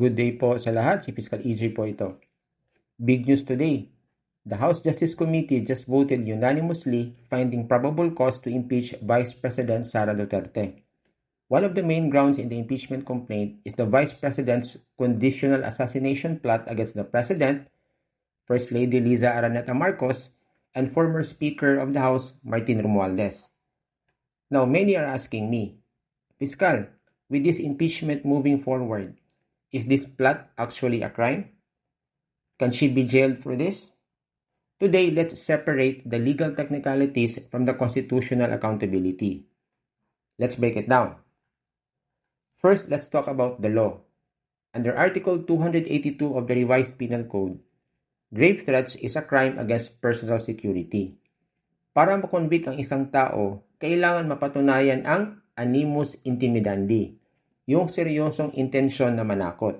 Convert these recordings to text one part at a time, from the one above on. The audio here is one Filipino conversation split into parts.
Good day po sa lahat, si Fiscal EJ po ito. Big news today. The House Justice Committee just voted unanimously finding probable cause to impeach Vice President Sara Duterte. One of the main grounds in the impeachment complaint is the Vice President's conditional assassination plot against the President, First Lady Liza Araneta Marcos, and former Speaker of the House Martin Romualdez. Now, many are asking me, Fiscal, with this impeachment moving forward, is this plot actually a crime? Can she be jailed for this? Today, let's separate the legal technicalities from the constitutional accountability. Let's break it down. First, let's talk about the law. Under Article 282 of the Revised Penal Code, grave threats is a crime against personal security. Para makonvict ang isang tao, kailangan mapatunayan ang animus intimidandi, yung seryosong intensyon na manakot.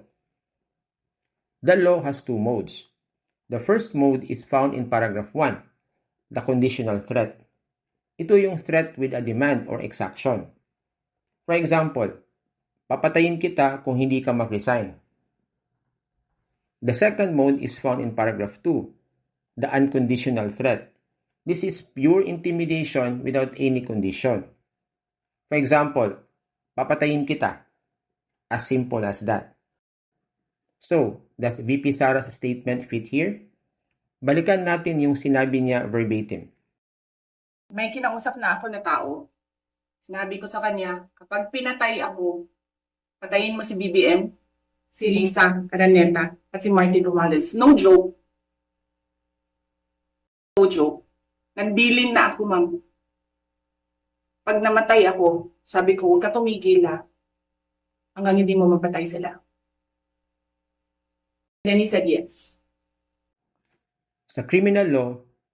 The law has two modes. The first mode is found in paragraph 1, the conditional threat. Ito yung threat with a demand or exaction. For example, papatayin kita kung hindi ka mag-resign. The second mode is found in paragraph 2, the unconditional threat. This is pure intimidation without any condition. For example, papatayin kita. As simple as that. So, does VP Sara's statement fit here? Balikan natin yung sinabi niya verbatim. May kinausap na ako na tao. Sinabi ko sa kanya, kapag pinatay ako, patayin mo si BBM, si Liza Araneta, at si Martin Romualdez. No joke. No joke. Nagbilin na ako, ma'am. Pag namatay ako, sabi ko, huwag ka tumigil hanggang hindi mo mapatay sila. Then he said yes. Sa criminal law,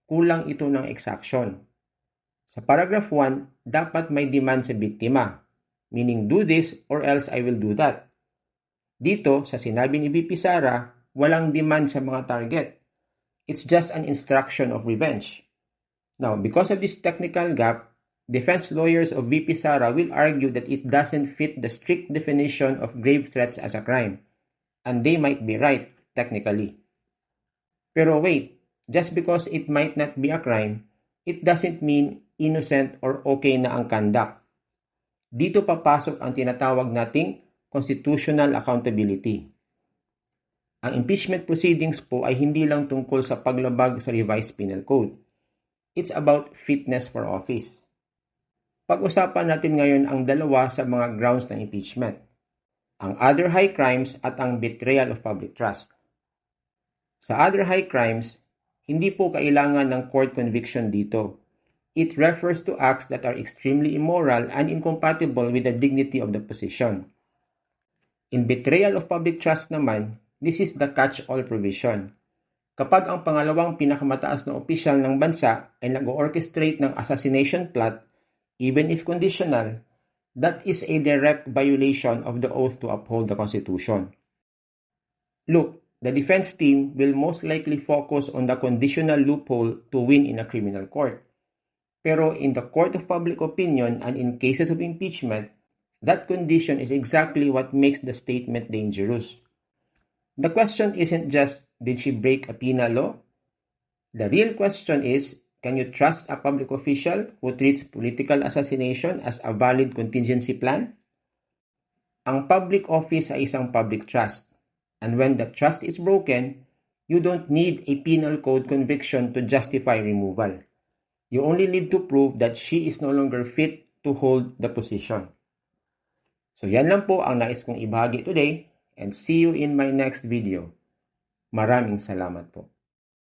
kulang ito ng exaction. Sa paragraph 1, dapat may demand sa biktima, meaning do this or else I will do that. Dito, sa sinabi ni VP Sara, walang demand sa mga target. It's just an instruction of revenge. Now, because of this technical gap, defense lawyers of VP Sara will argue that it doesn't fit the strict definition of grave threats as a crime. And they might be right, technically. Pero wait, just because it might not be a crime, it doesn't mean innocent or okay na ang conduct. Dito papasok ang tinatawag nating constitutional accountability. Ang impeachment proceedings po ay hindi lang tungkol sa paglabag sa revised penal code. It's about fitness for office. Pag-usapan natin ngayon ang dalawa sa mga grounds ng impeachment, ang other high crimes at ang betrayal of public trust. Sa other high crimes, hindi po kailangan ng court conviction dito. It refers to acts that are extremely immoral and incompatible with the dignity of the position. In betrayal of public trust naman, this is the catch-all provision. Kapag ang pangalawang pinakamataas na opisyal ng bansa ay nag-orchestrate ng assassination plot, even if conditional, that is a direct violation of the oath to uphold the Constitution. Look, the defense team will most likely focus on the conditional loophole to win in a criminal court. Pero in the court of public opinion and in cases of impeachment, that condition is exactly what makes the statement dangerous. The question isn't just, did she break a penal law? The real question is, can you trust a public official who treats political assassination as a valid contingency plan? Ang public office ay isang public trust. And when the trust is broken, you don't need a penal code conviction to justify removal. You only need to prove that she is no longer fit to hold the position. So yan lang po ang nais kong ibahagi today and see you in my next video. Maraming salamat po.